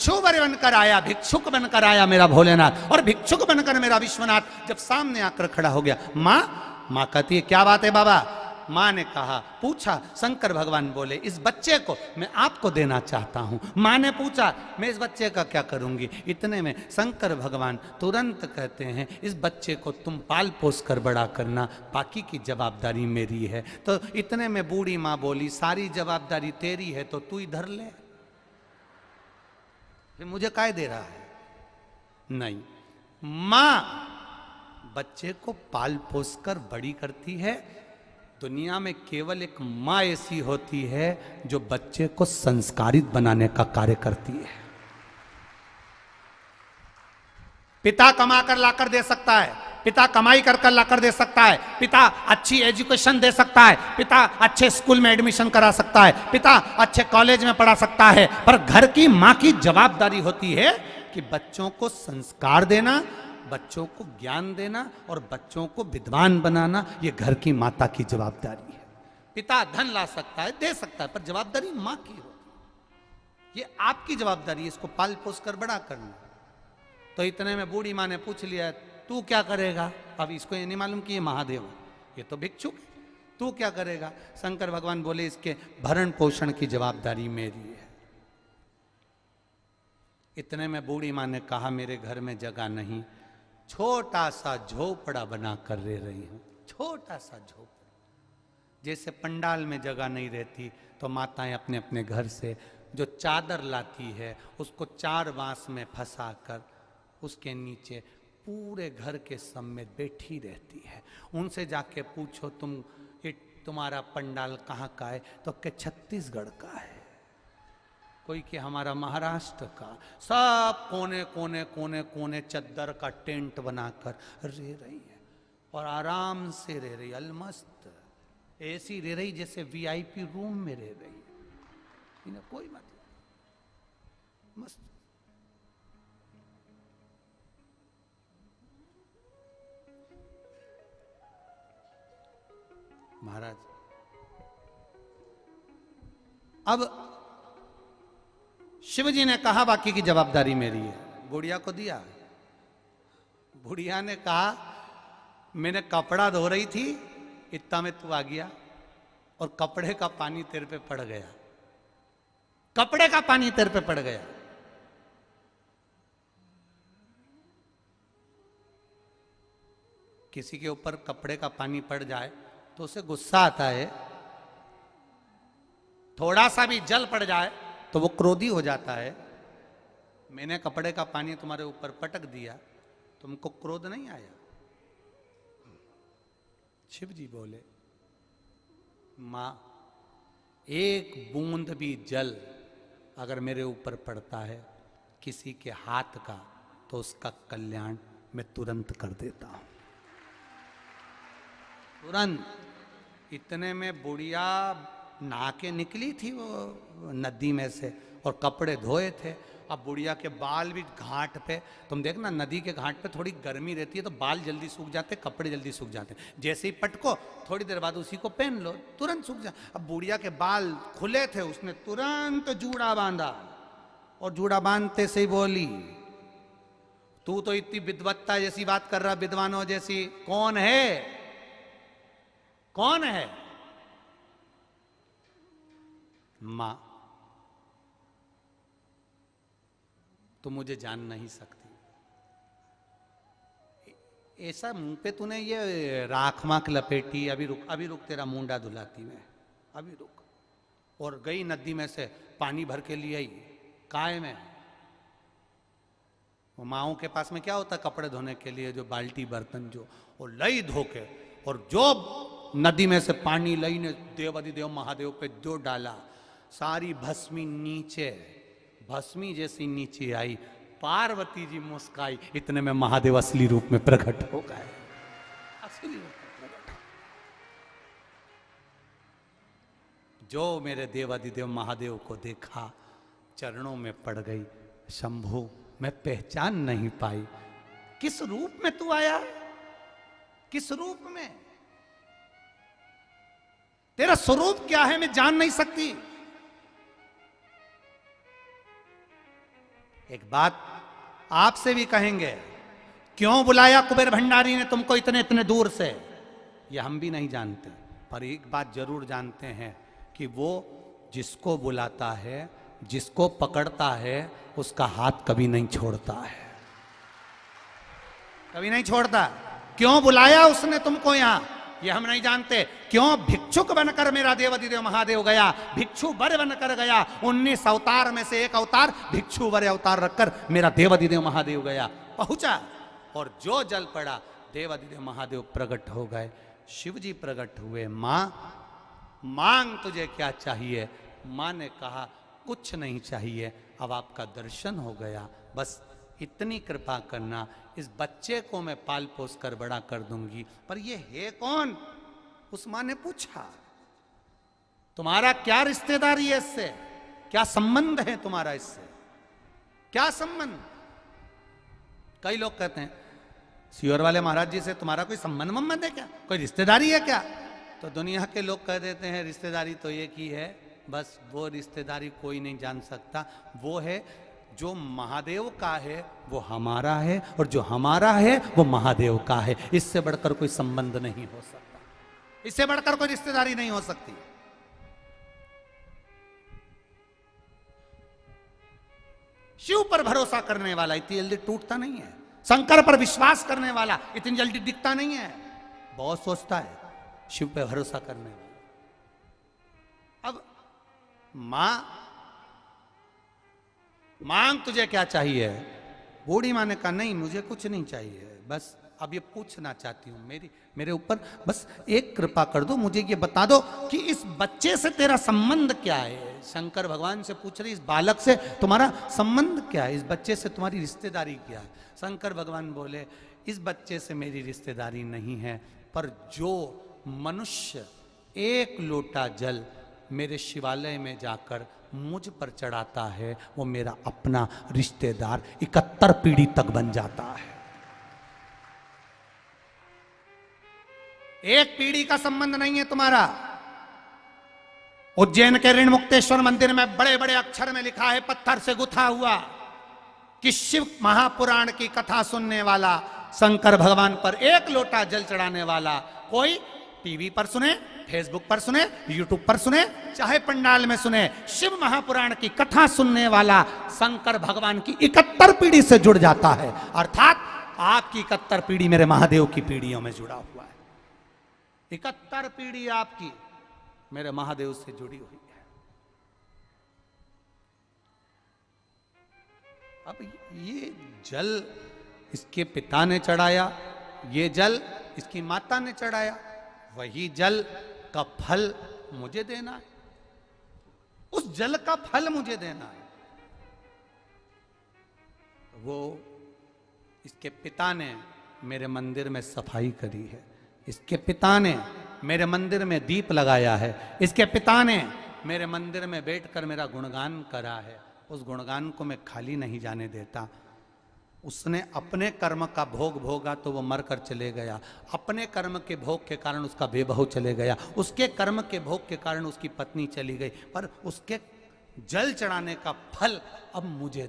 भिक्षु बनकर आया, भिक्षुक बनकर आया मेरा भोलेनाथ, और भिक्षुक बनकर मेरा विश्वनाथ जब सामने आकर खड़ा हो गया। माँ कहती है क्या बात है बाबा? माँ ने कहा, पूछा, शंकर भगवान बोले इस बच्चे को मैं आपको देना चाहता हूँ। माँ ने पूछा मैं इस बच्चे का क्या करूँगी? इतने में शंकर भगवान तुरंत कहते हैं इस बच्चे को तुम पाल पोस कर बड़ा करना, बाकी की जवाबदारी मेरी है। तो इतने में बूढ़ी माँ बोली सारी जवाबदारी तेरी है तो तू ही धर ले, मुझे काय दे रहा है? नहीं, मां बच्चे को पाल पोस कर बड़ी करती है। दुनिया में केवल एक मां ऐसी होती है जो बच्चे को संस्कारित बनाने का कार्य करती है। पिता कमा कर लाकर दे सकता है, पिता कमाई कर लाकर दे सकता है, पिता अच्छी एजुकेशन दे सकता है, पिता अच्छे स्कूल में एडमिशन करा सकता है, पिता अच्छे कॉलेज में पढ़ा सकता है, पर घर की मां की जवाबदारी होती है कि बच्चों को संस्कार देना, बच्चों को ज्ञान देना और बच्चों को विद्वान बनाना। ये घर की माता की जवाबदारी है। पिता धन ला सकता है, दे सकता है, पर जवाबदारी मां की होती है। ये आपकी जवाबदारी है इसको पाल पोस कर बड़ा करना। तो इतने में बूढ़ी माँ ने पूछ लिया तू क्या करेगा? अब इसको ये नहीं मालूम कि ये महादेव है, ये तो भिक्षुक है, तू क्या करेगा? शंकर भगवान बोले इसके भरण पोषण की जवाबदारी मेरी है। इतने में बूढ़ी माँ ने कहा मेरे घर में जगह नहीं, छोटा सा झोपड़ा बना कर रह रही हूं, छोटा सा झोपड़ा। जैसे पंडाल में जगह नहीं रहती तो माताएं अपने अपने घर से जो चादर लाती है उसको 4 बांस में फंसा कर उसके नीचे पूरे घर के समेत बैठी रहती है। उनसे जाके पूछो तुम्हारा पंडाल कहाँ का है? तो के छत्तीसगढ़ का है, कोई कि हमारा महाराष्ट्र का। सब कोने कोने कोने कोने चद्दर का टेंट बनाकर रह रही है और आराम से रह रही, अलमस्त ऐसी रह रही जैसे वीआईपी रूम में रह रही है। इन्हें कोई मतलब मस्त। महाराज अब शिवजी ने कहा बाकी की जवाबदारी मेरी है। बुढ़िया को दिया। बुढ़िया ने कहा मैंने कपड़ा धो रही थी, इतना में तू आ गया और कपड़े का पानी तेरे पे पड़ गया, कपड़े का पानी तेरे पे पड़ गया। किसी के ऊपर कपड़े का पानी पड़ जाए तो उसे गुस्सा आता है, थोड़ा सा भी जल पड़ जाए तो वो क्रोधी हो जाता है। मैंने कपड़े का पानी तुम्हारे ऊपर पटक दिया, तुमको क्रोध नहीं आया? शिव जी बोले मां एक बूंद भी जल अगर मेरे ऊपर पड़ता है किसी के हाथ का तो उसका कल्याण मैं तुरंत कर देता हूं, तुरंत। इतने में बुढ़िया नहा के निकली थी वो नदी में से और कपड़े धोए थे। अब बुढ़िया के बाल भी घाट पे, तुम देखना नदी के घाट पे थोड़ी गर्मी रहती है तो बाल जल्दी सूख जाते, कपड़े जल्दी सूख जाते। जैसे ही पटको थोड़ी देर बाद उसी को पहन लो, तुरंत सूख जा। अब बुढ़िया के बाल खुले थे, उसने तुरंत जूड़ा बांधा और जूड़ा बांधते से ही बोली तू तो इतनी विद्वत्ता जैसी बात कर रहा, विद्वानों जैसी, कौन है? कौन है? मां तो मुझे जान नहीं सकती। ऐसा मुंह पे तूने ये राख माख लपेटी, अभी रुक तेरा मुंडा धुलाती मैं, अभी रुक। और गई नदी में से पानी भर के लिए आई, काय में। वो माओं के पास में क्या होता है कपड़े धोने के लिए, जो बाल्टी बर्तन जो, वो लई धो के और जो नदी में से पानी लई ने देवाधिदेव महादेव पे जो डाला, सारी भस्मी नीचे, भस्मी जैसी नीचे आई। पार्वती जी मुस्काई। इतने में महादेव असली रूप में प्रकट हो गए, असली रूप में प्रकट। जो मेरे देवाधिदेव महादेव को देखा चरणों में पड़ गई, शंभु मैं पहचान नहीं पाई, किस रूप में तू आया, किस रूप में, तेरा स्वरूप क्या है मैं जान नहीं सकती। एक बात आपसे भी कहेंगे, क्यों बुलाया कुबेर भंडारी ने तुमको इतने इतने दूर से, ये हम भी नहीं जानते, पर एक बात जरूर जानते हैं कि वो जिसको बुलाता है, जिसको पकड़ता है, उसका हाथ कभी नहीं छोड़ता है, कभी नहीं छोड़ता। क्यों बुलाया उसने तुमको यहां, ये हम नहीं जानते। क्यों भिक्षुक बनकर मेरा देवाधिदेव महादेव गया, भिक्षु वर बनकर गया, 19 अवतार में से एक अवतार भिक्षु वर अवतार रखकर मेरा देवाधिदेव महादेव गया, पहुंचा, और जो जल पड़ा देवाधिदेव महादेव प्रकट हो गए, शिव जी प्रकट हुए। मां मांग तुझे क्या चाहिए? मां ने कहा कुछ नहीं चाहिए, अब आपका दर्शन हो गया, बस इतनी कृपा करना, इस बच्चे को मैं पाल पोस कर बड़ा कर दूंगी। पर ये है कौन? उस मां ने पूछा, तुम्हारा क्या रिश्तेदारी है इससे, क्या संबंध है तुम्हारा इससे, क्या संबंध? कई लोग कहते हैं सियोर वाले महाराज जी से तुम्हारा कोई संबंध मंबंध है क्या, कोई रिश्तेदारी है क्या? तो दुनिया के लोग कह देते हैं रिश्तेदारी तो एक ही है, बस वो रिश्तेदारी कोई नहीं जान सकता, वो है जो महादेव का है वो हमारा है, और जो हमारा है वो महादेव का है। इससे बढ़कर कोई संबंध नहीं हो सकता, इससे बढ़कर कोई रिश्तेदारी नहीं हो सकती। शिव पर भरोसा करने वाला इतनी जल्दी टूटता नहीं है, शंकर पर विश्वास करने वाला इतनी जल्दी दिखता नहीं है, बहुत सोचता है शिव पर भरोसा करने वाला। अब मांग तुझे क्या चाहिए? बूढ़ी मां ने कहा नहीं मुझे कुछ नहीं चाहिए, बस अब ये पूछना चाहती हूं, मेरे ऊपर बस एक कृपा कर दो, मुझे ये बता दो कि इस बच्चे से तेरा संबंध क्या है। शंकर भगवान से पूछ रही, इस बालक से तुम्हारा संबंध क्या है, इस बच्चे से तुम्हारी रिश्तेदारी क्या है? शंकर भगवान बोले इस बच्चे से मेरी रिश्तेदारी नहीं है, पर जो मनुष्य एक लोटा जल मेरे शिवालय में जाकर मुझ पर चढ़ाता है वो मेरा अपना रिश्तेदार 71 पीढ़ी तक बन जाता है। एक पीढ़ी का संबंध नहीं है तुम्हारा। उज्जैन के ऋण मुक्तेश्वर मंदिर में बड़े बड़े अक्षर में लिखा है, पत्थर से गुथा हुआ, कि शिव महापुराण की कथा सुनने वाला, शंकर भगवान पर एक लोटा जल चढ़ाने वाला, कोई टीवी पर सुने, फेसबुक पर सुने, यूट्यूब पर सुने, चाहे पंडाल में सुने, शिव महापुराण की कथा सुनने वाला शंकर भगवान की 71 पीढ़ी से जुड़ जाता है। अर्थात आपकी 71 पीढ़ी मेरे महादेव की पीढ़ियों में जुड़ा हुआ है। 71 पीढ़ी आपकी मेरे महादेव से जुड़ी हुई है। अब ये जल इसके पिता ने चढ़ाया, ये जल इसकी माता ने चढ़ाया, वही जल का फल मुझे देना है, उस जल का फल मुझे देना है। वो इसके पिता ने मेरे मंदिर में सफाई करी है, इसके पिता ने मेरे मंदिर में दीप लगाया है, इसके पिता ने मेरे मंदिर में बैठकर मेरा गुणगान करा है, उस गुणगान को मैं खाली नहीं जाने देता। उसने अपने कर्म का भोग भोगा तो वो मरकर चले गया, अपने कर्म के भोग के कारण उसका बेबहू चले गया, उसके कर्म के भोग के कारण उसकी पत्नी चली गई, पर उसके जल चढ़ाने का फल अब मुझे